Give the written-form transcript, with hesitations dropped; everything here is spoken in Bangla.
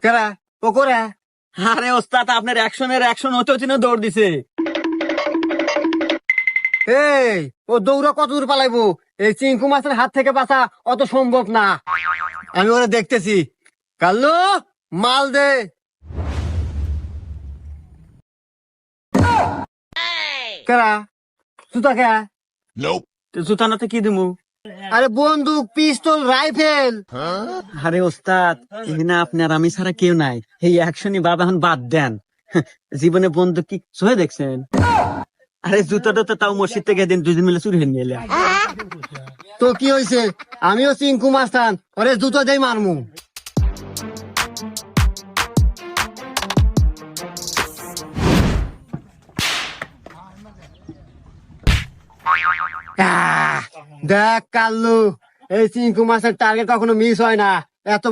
কেরা ও করে আরে ওস্তাদ আপনার অ্যাকশন হতে হতে না দৌড় দিছে। এই ও দৌড়া কত দূর পালাইবো? এই চিঙ্কু মাছের হাত থেকে বাঁচা অত সম্ভব না। আমি ওরা দেখতেছি। কাল্লু মাল দে। কেরা জুতা কে? তো জুতা নাতে কি দিমু? আরে বন্দুক, পিস্তল, রাইফেল। আরে ওস্তাদ এখানে আপনার আমি ছাড়া কেউ নাই, এই অ্যাকশনই বাবা এখন বাদ দেন। জীবনে বন্ধু কি সহে দেখছেন? আরে জুতাটা তো তাও মসজিদ থেকে দিন দুজন মিলে চুরি নিয়ে এলাম। তো কি হয়েছে? আমিও চিঙ্কু মাস্তান, ওরে জুতো দেই মারমু। দেখ কাল্লু, এই চিঙ্কু মাছের টার্গেট কখনো মিস হয় না। এত